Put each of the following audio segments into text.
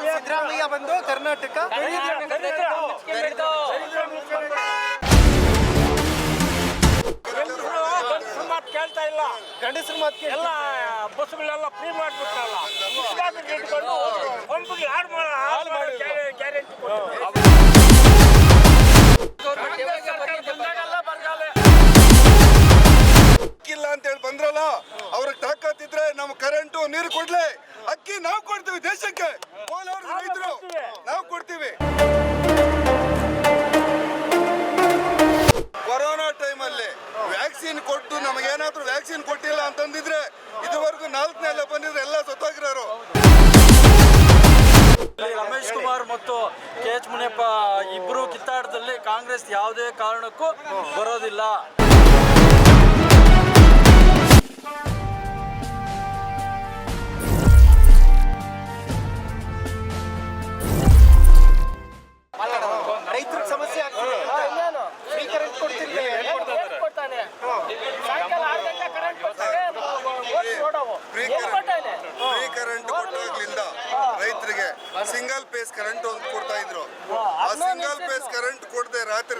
ಸಿದ್ದರಾಮಯ್ಯ ಬಂದು ಕರ್ನಾಟಕ ಕೇಳ್ತಾ ಇಲ್ಲ. ಗಂಡಸರು ಮಾತು ಎಲ್ಲ ಬಸ್ಗಳೆಲ್ಲ ಫ್ರೀ ಮಾಡ್ಬಿಟ್ರಲ್ಲ. ಒಂದು ಯಾರು ಗ್ಯಾರಂಟಿ ಅಕ್ಕಿಲ್ಲ ಅಂತ ಹೇಳಿ ಬಂದ್ರಲ್ಲ, ಅವ್ರಿಗೆ ತಾಕತ್ತಿದ್ರೆ ನಮ್ ಕರೆಂಟು ನೀರು ಕೊಡ್ಲಿ. ಅಕ್ಕಿ ನಾವು ಕೊಡ್ತೀವಿ ದೇಶಕ್ಕೆ, ರೈತರು ನಾವು ಕೊಡ್ತೀವಿ. ಕೊರೋನಾ ಟೈಮಲ್ಲಿ ವ್ಯಾಕ್ಸಿನ್ ಕೊಟ್ಟು ನಮಗೇನಾದ್ರೂ ವ್ಯಾಕ್ಸಿನ್ ಕೊಟ್ಟಿಲ್ಲ ಅಂತಂದಿದ್ರೆ ಇದುವರೆಗೂ 4ನೇ ಬಂದಿದ್ರೆ ಎಲ್ಲ ಸತ್ತೋಗಿರೋರು. ರಮೇಶ್ ಕುಮಾರ್ ಮತ್ತು KH ಮುನಿಯಪ್ಪ ಇಬ್ಬರು ಕಿತ್ತಾಟದಲ್ಲಿ ಕಾಂಗ್ರೆಸ್ ಯಾವುದೇ ಕಾರಣಕ್ಕೂ ಬರೋದಿಲ್ಲ. ರೈತರ ಸಮಸ್ಯೆ ಆಗ್ತದೆ. ಫ್ರೀ ಕರೆಂಟ್ ಕೊಡ್ತಿರ್ಲಿ. ಫ್ರೀ ಕರೆಂಟ್ ಕೊಟ್ಟಾಗ್ಲಿಂದ ರೈತರಿಗೆ ಸಿಂಗಲ್ ಪೇಸ್ ಕರೆಂಟ್ ಒಂದು ಕೊಡ್ತಾ ಇದ್ರು. ಆ ಸಿಂಗಲ್ ಪೇಸ್ ಕರೆಂಟ್ ಕೊಡದೆ ರಾತ್ರಿ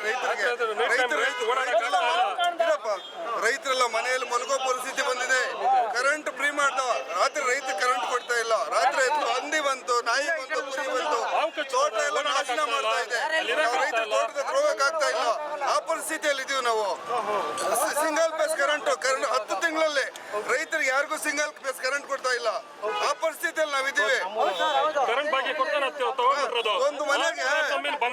ರೈತರೆಲ್ಲ ಮನೆಯಲ್ಲಿ ಮಲಗೋ ಪರಿಸ್ಥಿತಿ ಬಂದಿದೆ. ಕರೆಂಟ್ ಫ್ರೀ ಮಾಡ್ತಾವ, ರಾತ್ರಿ ರೈತ ಕರೆಂಟ್ ಕೊಡ್ತಾ ಇಲ್ಲ. ರಾತ್ರಿ ಹಂದಿ ಬಂತು, ನಾಯಿ ಬಂತು, ಕುರಿ ಬಂತು, ತೋಟ ಎಲ್ಲ ನಾಶನ ಮಾಡ್ತಾ ಇದೆ. ರೈತರ ತೋಟದ ಹೋಗಕ್ಕಾಗ್ತಾ ಇಲ್ಲ. ಆ ಪರಿಸ್ಥಿತಿಯಲ್ಲಿ ಇದೀವಿ ನಾವು. ಸಿಂಗಲ್ ಪೇಸ್ ಕರೆಂಟ್ 10 ತಿಂಗಳಲ್ಲಿ ರೈತರಿಗೆ ಯಾರಿಗೂ ಸಿಂಗಲ್ ಪೇಸ್ ಕರೆಂಟ್ ಕೊಡ್ತಾ ಇಲ್ಲ. ಆ ಪರಿಸ್ಥಿತಿಯಲ್ಲಿ ನಾವಿದ್ದೀವಿ. ಒಂದು ಮನೆಗೆ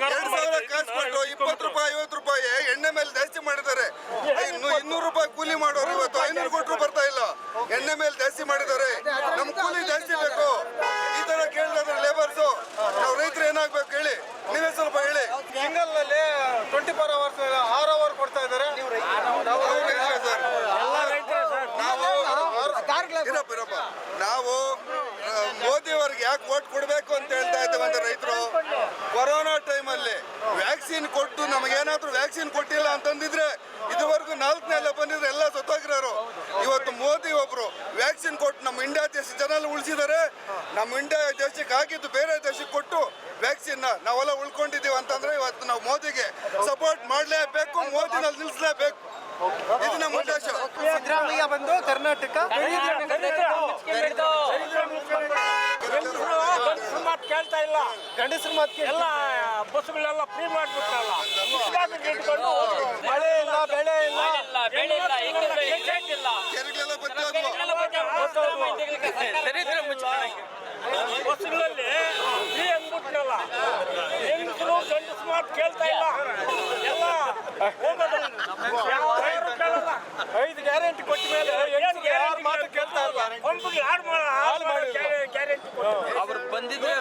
2,000 ಕಾಸು ಕೊಟ್ಟು 20 ರೂಪಾಯಿ 50 ರೂಪಾಯಿ ಎಣ್ಣೆ ಮೇಲೆ ಜಾಸ್ತಿ ಮಾಡಿದ್ದಾರೆ. 200 ರೂಪಾಯಿ ಕೂಲಿ ಮಾಡೋರು ಇವತ್ತು 500 ಕೊಟ್ಟರು ಬರ್ತಾ ಇಲ್ಲ. ಎಣ್ಣೆ ಮೇಲೆ ಜಾಸ್ತಿ ಮಾಡಿದ್ದಾರೆ. ನಮ್ ಕೂಲಿ ಜಾಸ್ತಿ ಬೇಕು. ಈ ತರ ಕೇಳಿದ್ರೆ ಲೇಬರ್ಸ್ ನಾವು ರೈತರು ಏನಾಗ್ಬೇಕು ಹೇಳಿ, ನೀವೇ ಸ್ವಲ್ಪ ಹೇಳಿ. ಸಿಂಗಲ್ ನಲ್ಲಿ 24 ಅವರ್ಸ್ 6 ಅವರ್ ಕೊಡ್ತಾ ಇದ್ದಾರೆ. ನಾವು ಮೋದಿ ಅವ್ರಿಗೆ ಯಾಕೆ ವೋಟ್ ಕೊಡ್ಬೇಕು ಅಂತ ಹೇಳ್ತಾ ಇದ್ದೇವೆ ಅಂದ್ರೆ ರೈತರು ಕೊರೋನಾ ಟೈಮಲ್ಲಿ ವ್ಯಾಕ್ಸಿನ್ ಕೊಟ್ಟು ನಮಗೇನಾದ್ರೂ ವ್ಯಾಕ್ಸಿನ್ ಕೊಟ್ಟಿಲ್ಲ ಅಂತಂದಿದ್ರೆ ಇದುವರೆಗೂ 4ನೇ ಬಂದಿದ್ರೆ ಎಲ್ಲ ಸತ್ತೋಗಿರೋರು. ಇವತ್ತು ಮೋದಿ ಒಬ್ರು ವ್ಯಾಕ್ಸಿನ್ ಕೊಟ್ಟು ನಮ್ಮ ಇಂಡಿಯಾ ದೇಶ ಜನ ಉಳಿಸಿದ್ದಾರೆ. ನಮ್ಮ ಇಂಡಿಯಾ ದೇಶಕ್ಕೆ ಹಾಕಿದ್ದು ಬೇರೆ ದೇಶಕ್ಕೆ ಕೊಟ್ಟು ವ್ಯಾಕ್ಸಿನ್ ನಾವೆಲ್ಲ ಉಳ್ಕೊಂಡಿದ್ದೀವಿ ಅಂತಂದ್ರೆ ಇವತ್ತು ನಾವು ಮೋದಿಗೆ ಸಪೋರ್ಟ್ ಮಾಡಲೇಬೇಕು, ಮೋದಿನಲ್ಲಿ ನಿಲ್ಲಿಸಲೇಬೇಕು. ಇದು ನಮ್ಮ ಉದ್ದೇಶ. ಸಿದ್ದರಾಮಯ್ಯ ಬಂದು ಕರ್ನಾಟಕ ಕೇಳ್ತಾ ಇಲ್ಲ. ಗಂಡಸರು ಮಾತು ಎಲ್ಲ ಬಸ್ಗಳೆಲ್ಲ ಫ್ರೀ ಮಾಡ್ಬಿಟ್ರಲ್ಲ. ಮಳೆ ಇಲ್ಲ, ಬೆಳೆ ಇಲ್ಲ. ಕೆರೆಗಳೆಲ್ಲ ಬಚ್ಚೋದ್ವು. ಬಸ್ಗಳಲ್ಲಿ ಫ್ರೀ ಅಂದ್ಬಿಟ್ರಲ್ಲ. ಹೆಂಗಸರು ಗಂಡಸರು ಮಾತು ಕೇಳ್ತಾ ಇಲ್ಲ. ಎಲ್ಲ ಹೋಗೋದು ಯಾರು ಕೇಳಲ್ಲ. 5 ಗ್ಯಾರಂಟಿ ಕೊಟ್ಟ ಮೇಲೆ ಯಾರು ಮಾತು ಕೇಳ್ತಾ ಇಲ್ಲ. ಒಂದು ಯಾರು ಗ್ಯಾರಂಟಿ ಅವ್ರು ಬಂದಿದ್ರೆ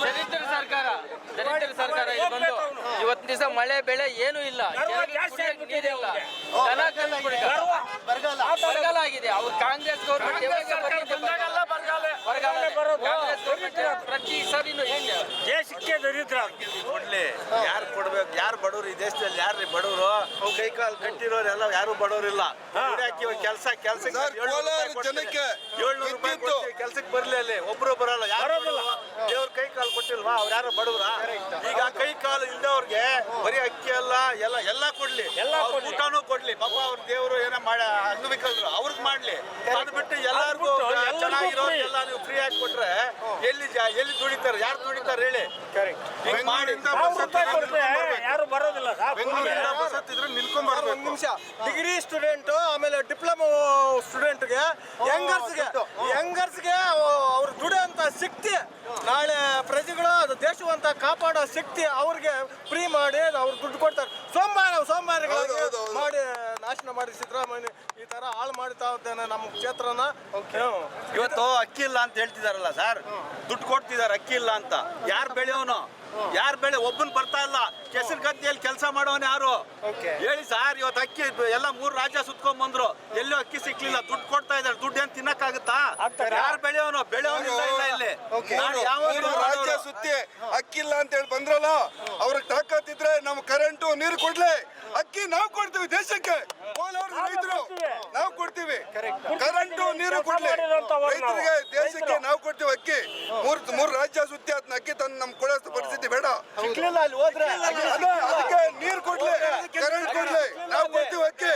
ದರಿದ್ರ ಸರ್ಕಾರ ಇದು ಬಂದು ಇವತ್ತಿನ ದಿವಸ ಮಳೆ ಬೆಳೆ ಏನು ಇಲ್ಲ, ನೀರಿಲ್ಲ, ಬರಗಾಲ ಆಗಿದೆ. ಅವ್ರು ಕಾಂಗ್ರೆಸ್ ಪ್ರತಿ ಸರಿನು ಹೆಂಗೆ ದೇಶಕ್ಕೆ ದರಿದ್ರ ಕೊಡ್ಲಿ. ಯಾರು ಕೊಡ್ಬೇಕು? ಯಾರು ಬಡವರು ಈ ದೇಶದಲ್ಲಿ? ಯಾರು ಬಡವರು? ಕೈ ಕಾಲು ಕಟ್ಟಿರೋರೆಲ್ಲ ಯಾರು ಬಡವರಿಲ್ಲ. ಕೆಲಸಕ್ಕೆ ಜನಕ್ಕೆ 700 ರೂಪಾಯಿ ಕೆಲ್ಸಕ್ಕೆ ಬರ್ಲಿ. ಅಲ್ಲಿ ಒಬ್ರು ಬರಲ್ಲ. ಯಾರು ದೇವ್ರ ಕೈ ಕಾಲು ಕೊಟ್ಟಿಲ್ವಾ? ಅವ್ರು ಯಾರು ಬಡವ್ರ? ಈಗ ಕೈ ಕಾಲು ಇಲ್ದವ್ರಿಗೆ ಬರೀ ಅಕ್ಕಿ ಎಲ್ಲ ಕೊಡ್ಲಿ, ಊಟನೂ ಕೊಡ್ಲಿ. ಪಾಪ ಅವ್ರ ದೇವರು ಏನೋ ಮಾಡಿ ಅಂಗವಿಕಲರು ಅವ್ರಿಗೆ ಮಾಡ್ಲಿ. ಅದು ಬಿಟ್ಟು ಎಲ್ಲಾರ್ಗು ಚೆನ್ನಾಗಿರೋ ಎಲ್ಲ ನೀವು ಫ್ರೀ ಆಗಿ ಕೊಟ್ರೆ ಎಲ್ಲಿ ದುಡಿತಾರೆ? ಯಾರು ದುಡಿತಾರೆ ಹೇಳಿ? ಯಾರು ಬರೋದಿಲ್ಲ. ಬೆಂಗಳೂರಿಂದ ಬಸ್ ಹತ್ತಿದ್ರೆ ನಿಲ್ಕೊಂಡ್ ಬರ್ಬೇಕು. 1 ನಿಮಿಷ. ಡಿಗ್ರಿ ಸ್ಟೂಡೆಂಟ್ ಆಮೇಲೆ ಡಿಪ್ಲೊಮಾ ಸ್ಟೂಡೆಂಟ್ಗೆ ಯಂಗರ್ಸ್ಗೆ ಅವ್ರು ದುಡಿಯೋಂಥ ಶಕ್ತಿ, ನಾಳೆ ಪ್ರಜೆಗಳು ಅದು ದೇಶವಂತ ಕಾಪಾಡೋ ಶಕ್ತಿ ಅವ್ರಿಗೆ ಫ್ರೀ ಮಾಡಿ ಅವ್ರು ದುಡ್ಡು ಕೊಡ್ತಾರೆ. ಸೋಮವಾರಗಳಾಗಿ ಮಾಡಿ ನಾಶನ ಮಾಡಿ ಸಿದ್ದರಾಮಯ್ಯ ಈ ತರ ಹಾಳು ಮಾಡ್ತಾ ಇದ್ದೇನೆ ನಮ್ಮ ಕ್ಷೇತ್ರನ. ಇವತ್ತು ಅಕ್ಕಿ ಇಲ್ಲ ಅಂತ ಹೇಳ್ತಿದಾರಲ್ಲ ಸರ್, ದುಡ್ಡು ಕೊಡ್ತಿದಾರೆ ಅಕ್ಕಿ ಇಲ್ಲ ಅಂತ. ಯಾರು ಬೆಳೆಯೋನು? ಯಾರು ಬೆಳೆ? ಒಬ್ಬನ್ ಬರ್ತಾ ಇಲ್ಲ. ಕೆಸರು ಗದ್ದೆಯಲ್ಲಿ ಕೆಲಸ ಮಾಡೋನು ಯಾರು ಹೇಳಿ ಸರ್? ಇವತ್ತು ಅಕ್ಕಿ ಎಲ್ಲ 3 ರಾಜ್ಯ ಸುತ್ಕೊಂಡ್ ಬಂದ್ರು, ಎಲ್ಲೂ ಅಕ್ಕಿ ಸಿಕ್ಲಿಲ್ಲ. ದುಡ್ಡು ಕೊಡ್ತಾ ಇದಾರೆ. ದುಡ್ಡು ಏನ್ ತಿನ್ನಕ್ಕಾಗುತ್ತಾ? ಯಾರು ಬೆಳೆಯೋನು? ಬೆಳೆಯೋನು ಇಲ್ಲ ಇಲ್ಲಿ. ರಾಜ್ಯ ಸುತ್ತಿ ಅಕ್ಕಿಲ್ಲ ಅಂತ ಹೇಳಿ ಬಂದ್ರಲ್ಲ, ಅವ್ರಿಗೆ ತಾಕತ್ತಿದ್ರೆ ನಮ್ ಕರೆಂಟು ನೀರು ಕೊಡ್ಲಿ, ಅಕ್ಕಿ ನಾವು ಕೊಡ್ತೀವಿ ದೇಶಕ್ಕೆ, ರೈತರು ನಾವು ಕೊಡ್ತೀವಿ, ಕರೆಂಟು ನೀರು ಕೊಡ್ಲಿ ರೈತರಿಗೆ, ದೇಶಕ್ಕೆ ನಾವು ಕೊಡ್ತೀವಿ ಅಕ್ಕಿ. ಮೂರು ರಾಜ್ಯ ಸುತ್ತಿ ಅದನ್ನ ಅಕ್ಕಿ ತಂದು ನಮ್ಗೆ ಕೊಡೋ ಪರಿಸ್ಥಿತಿ ಬೇಡ. ಅಲ್ಲಿ ಹೋದ್ರೆ ಅದಕ್ಕೆ ನೀರು ಕೊಡ್ಲಿ, ಕರೆಂಟ್ ಕೊಡ್ಲಿ, ನಾವು ಕೊಡ್ತೀವಿ ಅಕ್ಕಿ,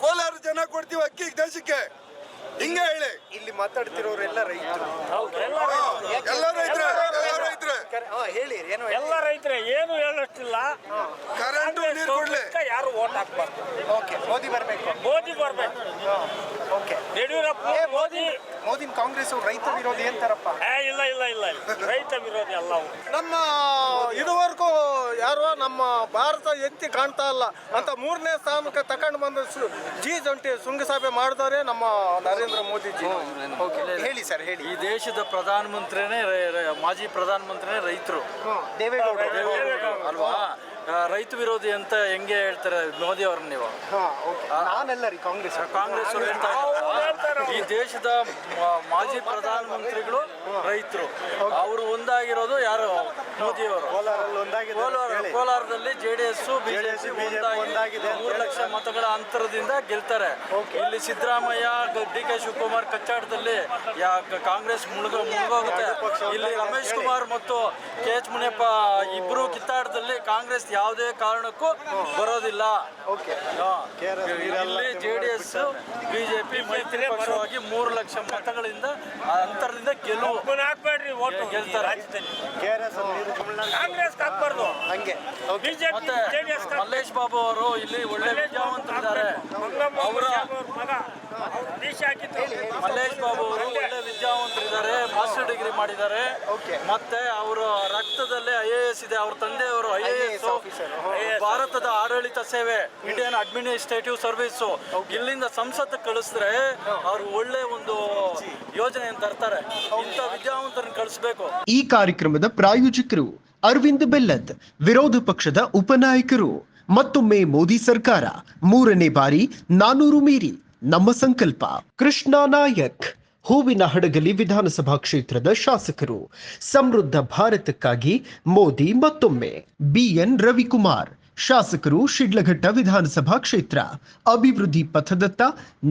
ಕೋಲಾರ ಜನ ಕೊಡ್ತೀವಿ ಅಕ್ಕಿ ದೇಶಕ್ಕೆ. ಹಿಂಗೆ ಹೇಳಿ. ಇಲ್ಲಿ ಮಾತಾಡ್ತಿರೋರೆಲ್ಲ ರೈತರು, ಎಲ್ಲ ರೈತರೇ ಹೇಳಿ ಏನೋ ಎಲ್ಲ ರೈತರೇ, ಏನು ಹೇಳಷ್ಟಿಲ್ಲ. ಕರೆಂಟು ನೀರು ಕೊಡ್ಲಿ. ಯಾರು ಓಟ್ ಹಾಕ್ಬಾರ್ದು. ಓಕೆ, ಮೋದಿ ಬರ್ಬೇಕು. ಮೋದಿ ಬರ್ಬೇಕು. ಓಕೆ, ಯಡಿಯೂರಪ್ಪ ಮೋದಿ ಕಾಂಗ್ರೆಸ್ ರೈತ ವಿರೋಧಿ ಅಂತಾರಪ್ಪ. ಇಲ್ಲ ಇಲ್ಲ ಇಲ್ಲ ಇಲ್ಲ, ರೈತ ವಿರೋಧಿ ಅಲ್ಲ ಅವು. ನಮ್ಮ ಇದುವರೆಗೂ ಯಾರೋ ನಮ್ಮ ಭಾರತ ಎತ್ತಿ ಕಾಣ್ತಾ ಇಲ್ಲ ಅಂತ 3ನೇ ಸ್ಥಾನಕ್ಕೆ ತಗೊಂಡು ಬಂದ G20 ಶೃಂಗಸಭೆ ಮಾಡಿದವರೇ ನಮ್ಮ ನರೇಂದ್ರ ಮೋದಿಜಿ. ಹೇಳಿ ಸರ್, ಹೇಳಿ. ಈ ದೇಶದ ಪ್ರಧಾನಮಂತ್ರಿನೇ ಮಾಜಿ ಪ್ರಧಾನಮಂತ್ರಿನೇ ರೈತರು ಅಲ್ವಾ? ರೈತ ವಿರೋಧಿ ಅಂತ ಹೆಂಗೆ ಹೇಳ್ತಾರೆ ಮೋದಿ ಅವ್ರನ್ನ ನೀವು? ನಾನೆಲ್ಲ ರೀ ಕಾಂಗ್ರೆಸ್ ಅವ್ರು ಹೇಳ್ತಾ ಇದ್ದಾರೆ, ಈ ದೇಶದ ಮಾಜಿ ಪ್ರಧಾನಮಂತ್ರಿಗಳು ರೈತರು, ಅವರು ಒಂದಾಗಿರೋದು ಯಾರು? ಮೋದಿ ಅವರು. ಕೋಲಾರದಲ್ಲಿ JDS ಬಿಜೆಪಿ ಒಂದಾಗಿದೆ, 3 ಲಕ್ಷ ಮತಗಳ ಅಂತರದಿಂದ ಗೆಲ್ತಾರೆ. ಇಲ್ಲಿ ಸಿದ್ದರಾಮಯ್ಯ DK ಶಿವಕುಮಾರ್ ಕಚ್ಚಾಟದಲ್ಲಿ ಕಾಂಗ್ರೆಸ್ ಮುಳುಗೋಗುತ್ತೆ. ಇಲ್ಲಿ ರಮೇಶ್ ಕುಮಾರ್ ಮತ್ತು KH ಮುನಿಯಪ್ಪ ಇಬ್ರು ಕಿತ್ತಾಟದಲ್ಲಿ ಕಾಂಗ್ರೆಸ್ ಯಾವುದೇ ಕಾರಣಕ್ಕೂ ಬರೋದಿಲ್ಲ. ಇಲ್ಲಿ JDS ಬಿಜೆಪಿ ಮೈತ್ರಿ ಪಕ್ಷವಾಗಿ 3 ಲಕ್ಷ ಮತಗಳಿಂದ ಅಂತರದಿಂದ ಗೆಲ್ತಾರೆ. ಕಾಂಗ್ರೆಸ್ ಹಾಕ್ಬಾರ್ದು. ಹಂಗೆ ಬಿಜೆಪಿ ಮಲ್ಲೇಶ್ ಬಾಬು ಅವರು ಇಲ್ಲಿ ಒಳ್ಳೆ ವಿದ್ಯಾವಂತರಿದ್ದಾರೆ. ಅವರ ಮಲ್ಲೇಶ್ ಬಾಬು ಅವರು ಒಳ್ಳೆ ವಿದ್ಯಾವಂತರಿದ್ದಾರೆ, ಮಾಸ್ಟರ್ ಡಿಗ್ರಿ ಮಾಡಿದ್ದಾರೆ. ಮತ್ತೆ ಅವರ ರಕ್ತದಲ್ಲೇ IAS ಇದೆ. ಅವ್ರ ತಂದೆಯವರು IAS ಆಫೀಸರ್, ಭಾರತದ ಆಡಳಿತ ಸೇವೆ, ಇಂಡಿಯನ್ ಅಡ್ಮಿನಿಸ್ಟ್ರೇಟಿವ್ ಸರ್ವಿಸ್. ಇಲ್ಲಿಂದ ಸಂಸತ್ ಕಳಿಸಿದ್ರೆ ಅವ್ರು ಒಳ್ಳೆ ಒಂದು ಯೋಜನೆ ತರ್ತಾರೆ. ಇಂಥ ವಿದ್ಯಾವಂತರನ್ನು ಕಳಿಸ್ಬೇಕು. ಈ ಕಾರ್ಯಕ್ರಮದ ಪ್ರಾಯೋಜಕರು ಅರವಿಂದ್ ಬೆಲ್ಲದ್, ವಿರೋಧ ಪಕ್ಷದ ಉಪನಾಯಕರು. ಮತ್ತೊಮ್ಮೆ ಮೋದಿ ಸರ್ಕಾರ 3ನೇ ಬಾರಿ 400 ಮೀರಿ ನಮ್ಮ ಸಂಕಲ್ಪ. ಕೃಷ್ಣ ನಾಯಕ್, ಹೂವಿನ ಹಡಗಲಿ ವಿಧಾನಸಭಾ ಕ್ಷೇತ್ರದ ಶಾಸಕರು. ಸಮೃದ್ಧ ಭಾರತಕ್ಕಾಗಿ ಮೋದಿ ಮತ್ತೊಮ್ಮೆ. BN ರವಿಕುಮಾರ್, ಶಾಸಕರು, ಶಿಡ್ಲಘಟ್ಟ ವಿಧಾನಸಭಾ ಕ್ಷೇತ್ರ. ಅಭಿವೃದ್ಧಿ ಪಥದತ್ತ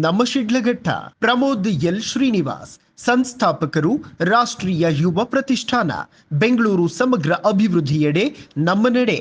ನಮ್ಮ ಶಿಡ್ಲಘಟ್ಟ. ಪ್ರಮೋದ್ L ಶ್ರೀನಿವಾಸ್, ಸಂಸ್ಥಾಪಕರು, ರಾಷ್ಟ್ರೀಯ ಯುವ ಪ್ರತಿಷ್ಠಾನ. ಬೆಂಗಳೂರು ಸಮಗ್ರ ಅಭಿವೃದ್ಧಿಯೆಡೆ ನಮ್ಮ ನಡೆ.